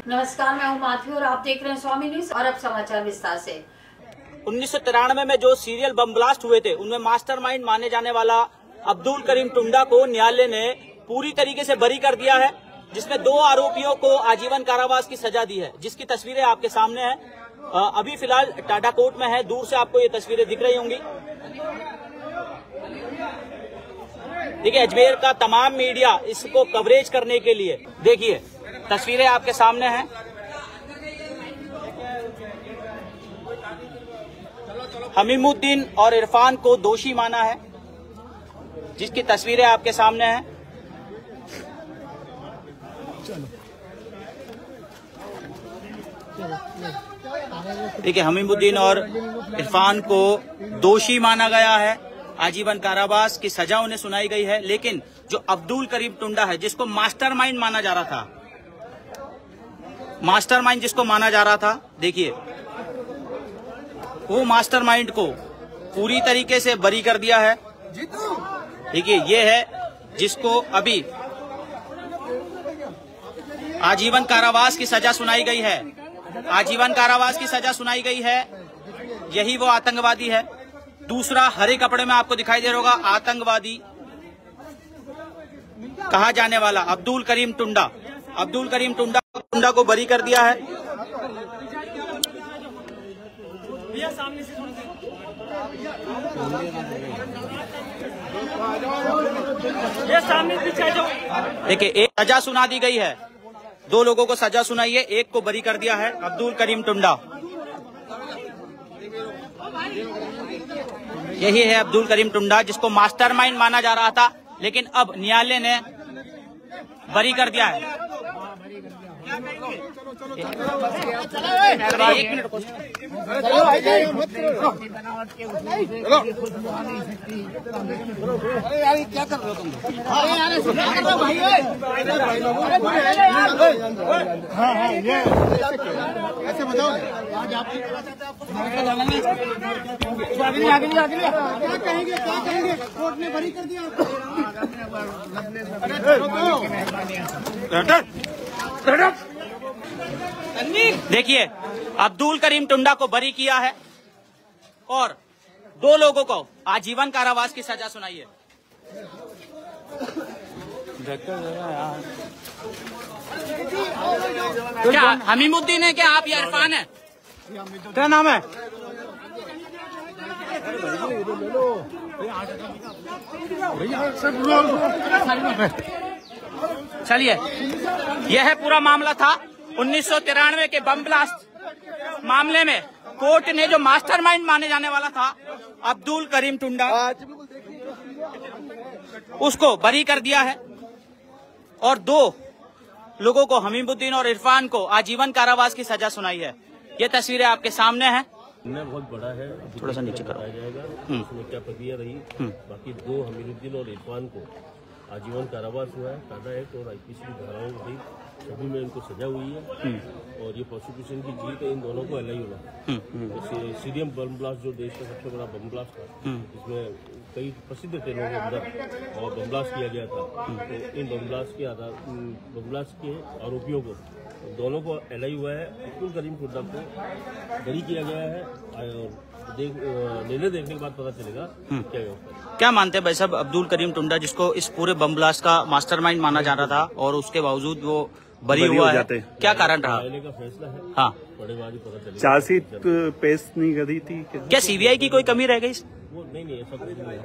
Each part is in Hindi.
नमस्कार, मैं हूं माधवी और आप देख रहे हैं स्वामी न्यूज। और अब समाचार विस्तार से। 1993 में जो सीरियल बम ब्लास्ट हुए थे उनमें मास्टरमाइंड माने जाने वाला अब्दुल करीम टुंडा को न्यायालय ने पूरी तरीके से बरी कर दिया है, जिसमें 2 आरोपियों को आजीवन कारावास की सजा दी है, जिसकी तस्वीरें आपके सामने हैं। अभी फिलहाल टाटा कोर्ट में है, दूर से आपको ये तस्वीरें दिख रही होंगी। देखिए, अजमेर का तमाम मीडिया इसको कवरेज करने के लिए, देखिए तस्वीरें आपके सामने हैं। हमीमुद्दीन और इरफान को दोषी माना है, जिसकी तस्वीरें आपके सामने हैं। देखिए, हमीमुद्दीन और इरफान को दोषी माना गया है, आजीवन कारावास की सजा उन्हें सुनाई गई है। लेकिन जो अब्दुल करीम टुंडा है, जिसको मास्टरमाइंड माना जा रहा था, मास्टरमाइंड जिसको माना जा रहा था, देखिए वो मास्टरमाइंड को पूरी तरीके से बरी कर दिया है। देखिए, ये है जिसको अभी आजीवन कारावास की सजा सुनाई गई है, आजीवन कारावास की सजा सुनाई गई है। यही वो आतंकवादी है। दूसरा हरे कपड़े में आपको दिखाई दे रहा होगा, आतंकवादी कहा जाने वाला अब्दुल करीम टुंडा, अब्दुल करीम टुंडा को बरी कर दिया है। देखिए, एक सजा सुना दी गई है, 2 लोगों को सजा सुनाई है, एक को बरी कर दिया है, अब्दुल करीम टुंडा। यही है अब्दुल करीम टुंडा, जिसको मास्टरमाइंड माना जा रहा था, लेकिन अब न्यायालय ने बरी कर दिया है। एक मिनट क्या कर रहे हो तुम? ऐसे बताओ आज आप क्या कहेंगे? कोर्ट ने बरी कर दिया। देखिए, अब्दुल करीम टुंडा को बरी किया है और 2 लोगों को आजीवन कारावास की सजा सुनाई है। क्या हमीमुद्दीन है? क्या आप इरफान है? क्या नाम है? चलिए, यह पूरा मामला था 1993 के बम ब्लास्ट मामले में। कोर्ट ने जो मास्टरमाइंड माने जाने वाला था अब्दुल करीम टुंडा, उसको बरी कर दिया है और 2 लोगों को, हमीमुद्दीन और इरफान को, आजीवन कारावास की सजा सुनाई है। ये तस्वीरें आपके सामने हैं। बहुत बड़ा है, थोड़ा सा नीचे कराया जाएगा उसमें क्या प्रक्रिया रही। बाकी 2 हमीमुद्दीन और इरफान को आजीवन कारावास हुआ है। टाटा एक्ट और IPC की धाराओं की सभी में इनको सजा हुई है और ये प्रोसिक्यूशन की जीत है। इन दोनों को LI होना। सीरियम बम ब्लास्ट जो देश का सबसे बड़ा बम ब्लास्ट था, इसमें कई प्रसिद्ध थे लोग अंदर और बम ब्लास्ट किया गया था। तो इन बम ब्लास्ट के आरोपियों को, दोनों को LI हुआ है। अब्दुल करीम टुंडा को बरी किया गया है और निर्णय देखने के बाद पता चलेगा क्या होगा। क्या मानते हैं भाई साहब, अब्दुल करीम टुंडा जिसको इस पूरे बम ब्लास्ट का मास्टरमाइंड माना जा रहा था और उसके बावजूद वो बरी हुआ है, क्या कारण रहा? का फैसला है। हाँ, पता चलेगा। चार्जशीट पेश नहीं करी थी क्या CBI की कोई कमी रह गई? वो नहीं, ऐसा कुछ नहीं है।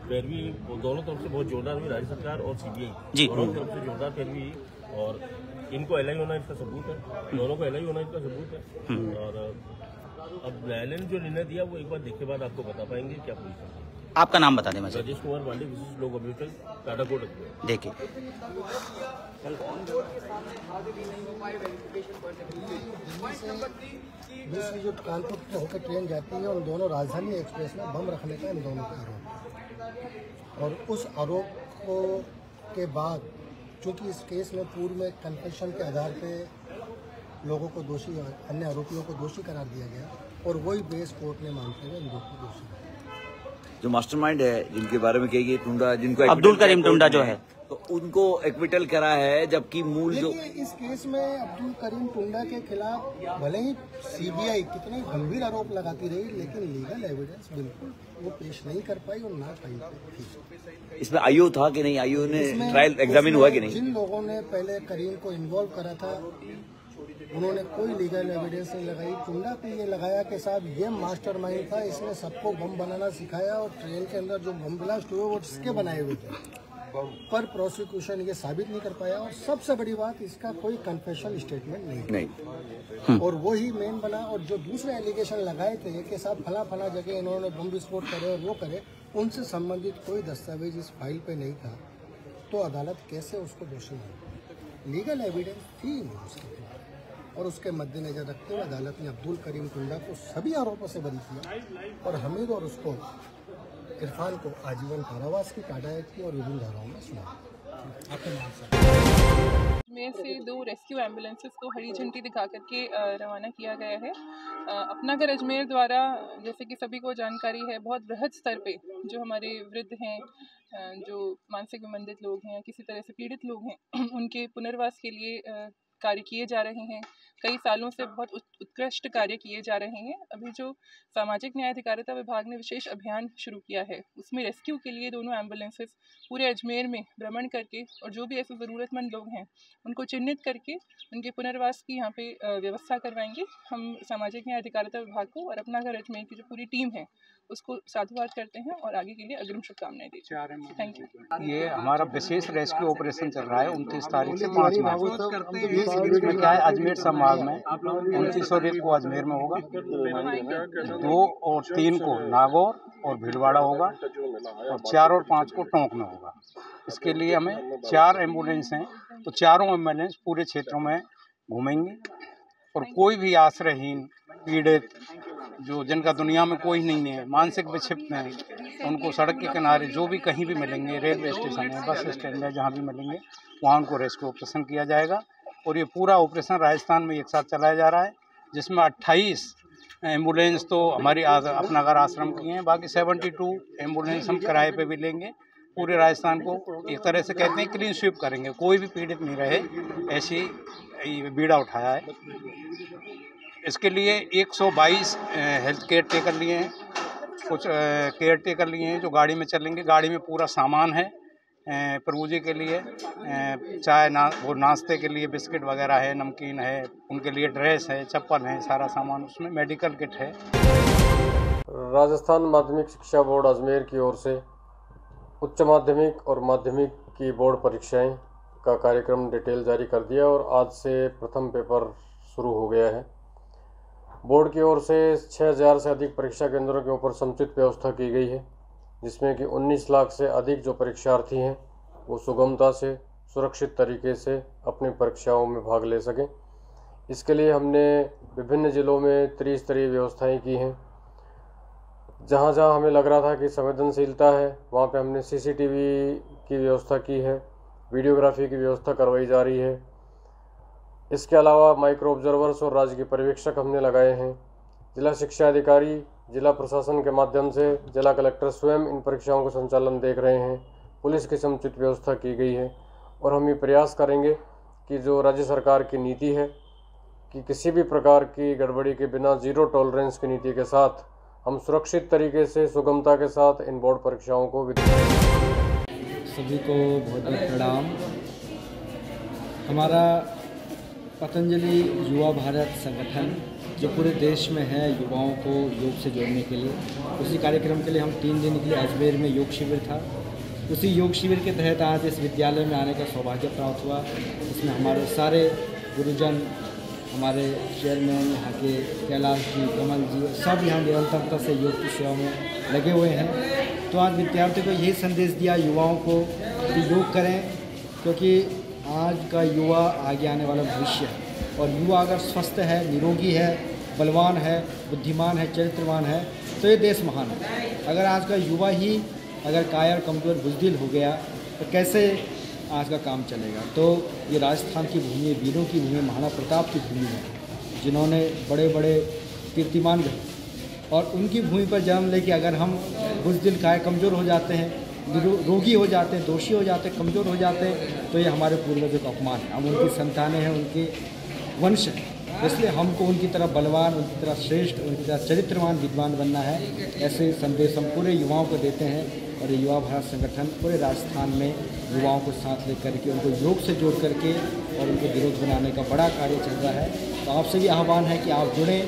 पैरवी दोनों तरफ से बहुत जोरदार हुई, राज्य सरकार और CBI जी, दोनों तरफ से जोरदार पैरवी। और इनको LI होना इसका सबूत है, दोनों को LI होना इसका सबूत है। और अब न्यायालय ने जो निर्णय दिया वो एक बार देखे बाद आपको बता पाएंगे क्या पोजीशन है। आपका नाम बता दें मुझे। राजेश कुमार वाले, विशिष्ट लोक अभियोजक, टाटा कोर्ट। देखिए, दूसरी जो कानपुर से होकर ट्रेन जाती है, उन दोनों राजधानी एक्सप्रेस में बम रखने का इन दोनों का आरोप। और उस आरोप के बाद चूंकि इस केस में पूर्व में कन्फेशन के आधार पे लोगों को दोषी, अन्य आरोपियों को दोषी करार दिया गया और वही बेस कोर्ट ने मानते हुए इन दोषी। जो मास्टरमाइंड है जिनके बारे में कही गई टुंडा, जिनको अब्दुल करीम टुंडा जो है, तो उनको एक्विटल करा है, जबकि मूल जो इस केस में अब्दुल करीम टुंडा के खिलाफ भले ही सीबीआई कितने गंभीर आरोप लगाती रही, लेकिन लीगल एविडेंस बिल्कुल वो पेश नहीं कर पाई और ना फाइल थी। इसमें आईओ था कि नहीं, आईओ ने ट्रायल एग्जामिन हुआ कि नहीं? जिन लोगों ने पहले करीम को इन्वॉल्व करा था उन्होंने कोई लीगल एविडेंस नहीं लगाई। टुंडा पे ये लगाया कि साहब ये मास्टरमाइंड था, इसने सबको बम बनाना सिखाया और ट्रेन के अंदर जो बम ब्लास्ट हुए वो इसके बनाए हुए थे, पर प्रोसिक्यूशन ये साबित नहीं कर पाया। और सबसे बड़ी बात, इसका कोई कन्फेशन स्टेटमेंट नहीं। और वो ही मेन बना। और जो दूसरे एलिगेशन लगाए थे कि साहब फला जगह इन्होंने बम विस्फोट करे और वो करे, उनसे संबंधित कोई दस्तावेज इस फाइल पे नहीं था, तो अदालत कैसे उसको दोषी मानी? लीगल एविडेंस थी नहीं उसके खिलाफ। और उसके मद्देनजर रखते हुए अदालत ने अब्दुल करीम टुंडा को सभी आरोपों से बरी किया और हमीद और उसको इरफान को आजीवन कारावास की काटायत की और विभिन्न धाराओं में सुना। में से 2 रेस्क्यू एम्बुलेंसेस को हरी झंडी दिखा करके रवाना किया गया है। अपना घर अजमेर द्वारा, जैसे कि सभी को जानकारी है, बहुत बृहद स्तर पे जो हमारे वृद्ध हैं, जो मानसिक विमंदित लोग हैं, किसी तरह से पीड़ित लोग हैं, उनके पुनर्वास के लिए कार्य किए जा रहे हैं। कई सालों से बहुत उत्कृष्ट कार्य किए जा रहे हैं। अभी जो सामाजिक न्याय अधिकारिता विभाग ने विशेष अभियान शुरू किया है, उसमें रेस्क्यू के लिए दोनों एम्बुलेंसेस पूरे अजमेर में भ्रमण करके और जो भी ऐसे ज़रूरतमंद लोग हैं उनको चिन्हित करके उनके पुनर्वास की यहाँ पे व्यवस्था करवाएंगे। हम सामाजिक न्याय अधिकारिता विभाग को और अपना घर अजमेर की जो पूरी टीम है उसको साधुवाद करते हैं और आगे के लिए अग्रिम शुभकामनाएं देते हैं। Thank you. ये हमारा विशेष रेस्क्यू ऑपरेशन चल रहा है 29 तारीख से 5 मार्च। इसमें क्या है, अजमेर संभाग में 29 और 1 को अजमेर में होगा, 2 और 3 को नागौर और भीलवाड़ा होगा और 4 और 5 को टोंक में होगा। इसके लिए हमें 4 एम्बुलेंस हैं, तो चारों एम्बुलेंस पूरे क्षेत्रों में घूमेंगे और कोई भी आश्रयहीन, पीड़ित, जो जिनका दुनिया में कोई नहीं है, मानसिक विक्षिप्त हैं, उनको सड़क के किनारे जो भी कहीं भी मिलेंगे, रेलवे स्टेशन है, बस स्टैंड है, जहाँ भी मिलेंगे वहाँ उनको रेस्क्यू ऑपरेशन किया जाएगा। और ये पूरा ऑपरेशन राजस्थान में एक साथ चलाया जा रहा है, जिसमें 28 एम्बुलेंस तो हमारी अपना घर आश्रम की हैं, बाकी 72 एम्बुलेंस हम किराए पे भी लेंगे। पूरे राजस्थान को एक तरह से कहते हैं क्लीन स्वीप करेंगे, कोई भी पीड़ित नहीं रहे, ऐसी बीड़ा उठाया है। इसके लिए 122 हेल्थ केयर टेकर लिए हैं, कुछ केयर टेकर लिए हैं जो गाड़ी में चलेंगे। गाड़ी में पूरा सामान है प्रभु जी के लिए, चाय वो नाश्ते के लिए बिस्किट वगैरह है, नमकीन है, उनके लिए ड्रेस है, चप्पल है, सारा सामान उसमें, मेडिकल किट है। राजस्थान माध्यमिक शिक्षा बोर्ड अजमेर की ओर से उच्च माध्यमिक और माध्यमिक की बोर्ड परीक्षाएं का कार्यक्रम डिटेल जारी कर दिया और आज से प्रथम पेपर शुरू हो गया है। बोर्ड की ओर से 6000 से अधिक परीक्षा केंद्रों के ऊपर समुचित व्यवस्था की गई है, जिसमें कि 19 लाख से अधिक जो परीक्षार्थी हैं वो सुगमता से, सुरक्षित तरीके से अपनी परीक्षाओं में भाग ले सकें। इसके लिए हमने विभिन्न ज़िलों में त्रिस्तरीय व्यवस्थाएं की हैं। जहाँ जहाँ हमें लग रहा था कि संवेदनशीलता है, वहाँ पे हमने CCTV की व्यवस्था की है, वीडियोग्राफी की व्यवस्था करवाई जा रही है। इसके अलावा माइक्रो ऑब्जर्वर्स और राजकीय पर्यवेक्षक हमने लगाए हैं। जिला शिक्षा अधिकारी, जिला प्रशासन के माध्यम से जिला कलेक्टर स्वयं इन परीक्षाओं का संचालन देख रहे हैं। पुलिस की समुचित व्यवस्था की गई है और हम ये प्रयास करेंगे कि जो राज्य सरकार की नीति है कि किसी भी प्रकार की गड़बड़ी के बिना जीरो टॉलरेंस की नीति के साथ हम सुरक्षित तरीके से, सुगमता के साथ इन बोर्ड परीक्षाओं को सभी को बहुत बहुत प्रणाम। हमारा पतंजलि युवा भारत संगठन जो पूरे देश में है युवाओं को योग से जोड़ने के लिए, उसी कार्यक्रम के लिए हम 3 दिन के लिए अजमेर में योग शिविर था। उसी योग शिविर के तहत आज इस विद्यालय में आने का सौभाग्य प्राप्त हुआ। इसमें हमारे सारे गुरुजन, हमारे चेयरमैन यहाँ के कैलाश जी, कमल जी, सब यहाँ निरंतरता से योग की सेवा में लगे हुए हैं। तो आज विद्यार्थियों को यही संदेश दिया युवाओं को कि योग करें, क्योंकि आज का युवा आगे आने वाला भविष्य है और युवा अगर स्वस्थ है, निरोगी है, बलवान है, बुद्धिमान है, चरित्रवान है तो ये देश महान है। अगर आज का युवा ही अगर कायर, कमज़ोर, बुज़दिल हो गया तो कैसे आज का काम चलेगा। तो ये राजस्थान की भूमि, वीरों की भूमि, महाराणा प्रताप की भूमि है, जिन्होंने बड़े बड़े कीर्तिमान गए और उनकी भूमि पर जन्म लेके अगर हम बुज़दिल काहे कमज़ोर हो जाते हैं, रोगी हो जाते हैं, दोषी हो जाते हैं, कमज़ोर हो जाते हैं, तो ये हमारे पूर्वजों का अपमान है। हम उनकी संतानें हैं, उनके वंश हैं, इसलिए हमको उनकी तरह बलवान, उनकी तरह श्रेष्ठ, उनकी तरह चरित्रवान विद्वान बनना है। ऐसे संदेश हम पूरे युवाओं को देते हैं और ये युवा भारत संगठन पूरे राजस्थान में युवाओं को साथ लेकर के उनको योग से जोड़ करके और उनको विरोध बनाने का बड़ा कार्य चल रहा है। तो आपसे भी आह्वान है कि आप जुड़ें,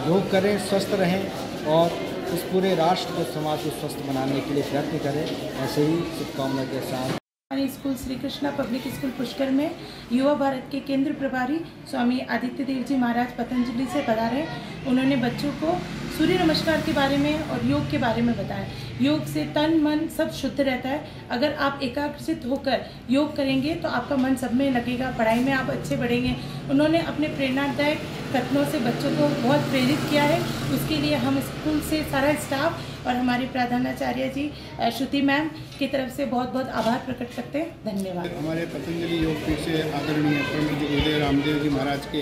योग करें, स्वस्थ रहें और इस पूरे राष्ट्र को, समाज को स्वस्थ बनाने के लिए प्रयत्न करें। ऐसे ही शुभकामना के साथ हमारे school Shri Krishna public school Pushkar में युवा भारत के केंद्र प्रभारी स्वामी आदित्य देव जी महाराज पतंजलि से पधारे। उन्होंने बच्चों को सूर्य नमस्कार के बारे में और योग के बारे में बताया। योग से तन मन सब शुद्ध रहता है। अगर आप एकाग्रचित होकर योग करेंगे तो आपका मन सब में लगेगा, पढ़ाई में आप अच्छे बढ़ेंगे। उन्होंने अपने प्रेरणादायक कथनों से बच्चों को बहुत प्रेरित किया है। उसके लिए हम स्कूल से सारा स्टाफ और हमारी प्रधानाचार्य जी श्रुति मैम की तरफ से बहुत बहुत आभार प्रकट करते हैं। धन्यवाद। हमारे पतंजलि योग पीठ से आदरणीय परम पूज्य गुरुदेव रामदेव जी महाराज के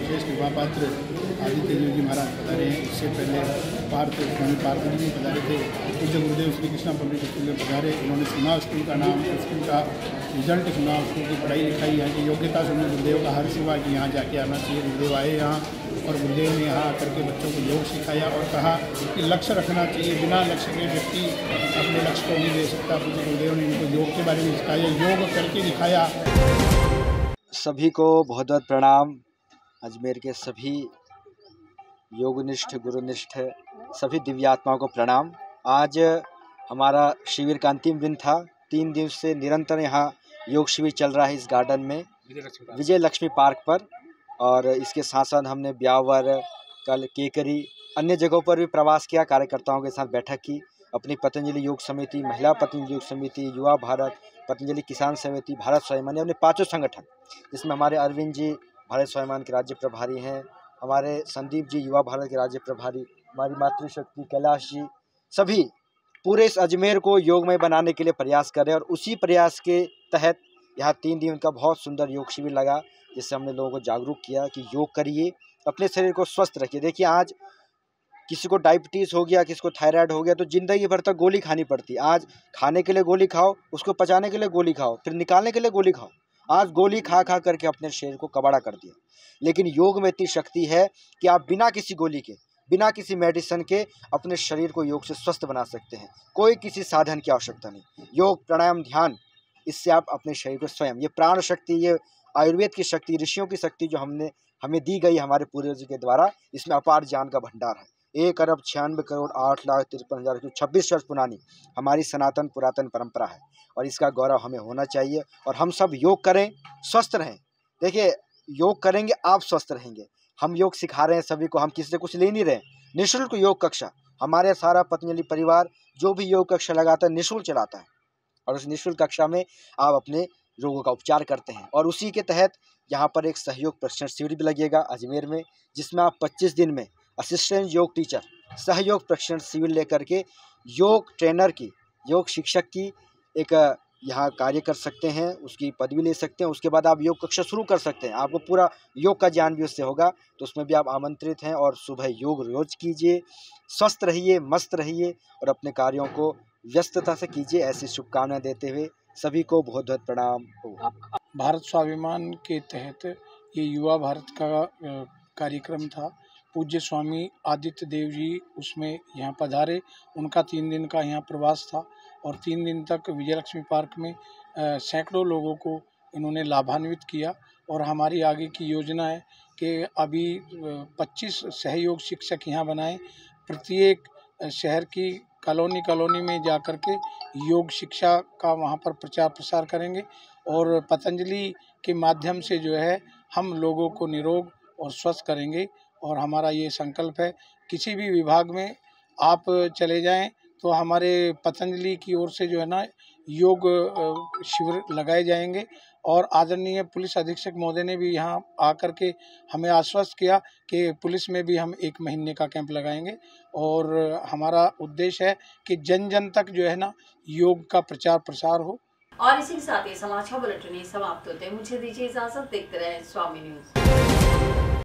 विशेष कृपा पात्र आदित्य देव जी महाराज पधारे हैं। इससे पहले स्वामी पार्थ जी पधारे थे। पूज्य गुरुदेव श्री कृष्णा पब्लिक स्कूल में पधारे। उन्होंने सुना स्कूल का नाम, स्कूल का रिजल्ट सुना, स्कूल की पढ़ाई लिखाई, यहाँ की योग्यता सुनी। गुरुदेव का हर सेवा कि यहाँ जाके आना चाहिए। गुरुदेव आए यहाँ और गुरुदेव ने यहाँ आकर के बच्चों को योग सिखाया और कहा कि लक्ष्य रखना चाहिए। बिना लक्ष्य के व्यक्ति अपने लक्ष्य को नहीं दे सकता। पूज्य गुरुदेव ने इनको योग के बारे में सिखाया, योग करके दिखाया। सभी को बहुत बहुत प्रणाम। अजमेर के सभी योगनिष्ठ, गुरुनिष्ठ सभी दिव्यात्माओं को प्रणाम। आज हमारा शिविर का अंतिम दिन था। 3 दिन से निरंतर यहाँ योग शिविर चल रहा है इस गार्डन में, विजय लक्ष्मी पार्क पर। और इसके साथ साथ हमने ब्यावर, कल केकरी, अन्य जगहों पर भी प्रवास किया, कार्यकर्ताओं के साथ बैठक की। अपनी पतंजलि योग समिति, महिला पतंजलि योग समिति, युवा भारत, पतंजलि किसान समिति, भारत स्वाभिमान, अपने 5 संगठन, जिसमें हमारे अरविंद जी भारत स्वाभिमान के राज्य प्रभारी हैं, हमारे संदीप जी युवा भारत के राज्य प्रभारी, हमारी मातृशक्ति कैलाश जी, सभी पूरे इस अजमेर को योगमय बनाने के लिए प्रयास कर रहे हैं। और उसी प्रयास के तहत यहाँ 3 दिन का बहुत सुंदर योग शिविर लगा, जिससे हमने लोगों को जागरूक किया कि योग करिए, अपने शरीर को स्वस्थ रखिए। देखिए, आज किसी को डायबिटीज़ हो गया, किसी को थायराइड हो गया, तो ज़िंदगी भर तक गोली खानी पड़ती है। आज खाने के लिए गोली खाओ, उसको पचाने के लिए गोली खाओ, फिर निकालने के लिए गोली खाओ। आज गोली खा खा करके अपने शरीर को कबाड़ा कर दिया। लेकिन योग में इतनी शक्ति है कि आप बिना किसी गोली के, बिना किसी मेडिसिन के अपने शरीर को योग से स्वस्थ बना सकते हैं। कोई किसी साधन की आवश्यकता नहीं। योग, प्राणायाम, ध्यान, इससे आप अपने शरीर को स्वयं, ये प्राण शक्ति, ये आयुर्वेद की शक्ति, ऋषियों की शक्ति जो हमें दी गई हमारे पूर्वजों के द्वारा, इसमें अपार ज्ञान का भंडार है। 1,96,08,53,126 वर्ष पुरानी हमारी सनातन पुरातन परंपरा है और इसका गौरव हमें होना चाहिए। और हम सब योग करें, स्वस्थ रहें। देखिए, योग करेंगे आप स्वस्थ रहेंगे। हम योग सिखा रहे हैं सभी को, हम किसी से कुछ ले नहीं रहे। निःशुल्क योग कक्षा, हमारे सारा पतंजलि परिवार जो भी योग कक्षा लगाता है निःशुल्क चलाता है। और उस निःशुल्क कक्षा में आप अपने रोगों का उपचार करते हैं। और उसी के तहत यहाँ पर एक सहयोग प्रशिक्षण शिविर भी लगेगा अजमेर में, जिसमें आप 25 दिन में असिस्टेंट योग टीचर सहयोग प्रशिक्षण शिविर लेकर के योग ट्रेनर की, योग शिक्षक की एक यहाँ कार्य कर सकते हैं, उसकी पदवी ले सकते हैं। उसके बाद आप योग कक्षा शुरू कर सकते हैं। आपको पूरा योग का ज्ञान भी उससे होगा, तो उसमें भी आप आमंत्रित हैं। और सुबह योग रोज कीजिए, स्वस्थ रहिए, मस्त रहिए और अपने कार्यों को व्यस्तता से कीजिए। ऐसी शुभकामनाएं देते हुए सभी को बहुत बहुत प्रणाम। भारत स्वाभिमान के तहत ये युवा भारत का कार्यक्रम था। पूज्य स्वामी आदित्य देव जी उसमें यहाँ पधारे। उनका 3 दिन का यहाँ प्रवास था और 3 दिन तक विजयलक्ष्मी पार्क में सैकड़ों लोगों को इन्होंने लाभान्वित किया। और हमारी आगे की योजना है कि अभी 25 सहयोग शिक्षक यहाँ बनाएं। प्रत्येक शहर की कॉलोनी में जाकर के योग शिक्षा का वहाँ पर प्रचार प्रसार करेंगे और पतंजलि के माध्यम से जो है हम लोगों को निरोग और स्वस्थ करेंगे। और हमारा ये संकल्प है, किसी भी विभाग में आप चले जाएं तो हमारे पतंजलि की ओर से जो है ना योग शिविर लगाए जाएंगे। और आदरणीय पुलिस अधीक्षक महोदय ने भी यहाँ आकर के हमें आश्वस्त किया कि पुलिस में भी हम 1 महीने का कैंप लगाएंगे। और हमारा उद्देश्य है कि जन जन तक जो है ना योग का प्रचार प्रसार हो। और इसी के साथ ये समाचार बुलेटिन समाप्त होते हैं। मुझे दीजिए इजाजत। देखते रहें स्वामी न्यूज।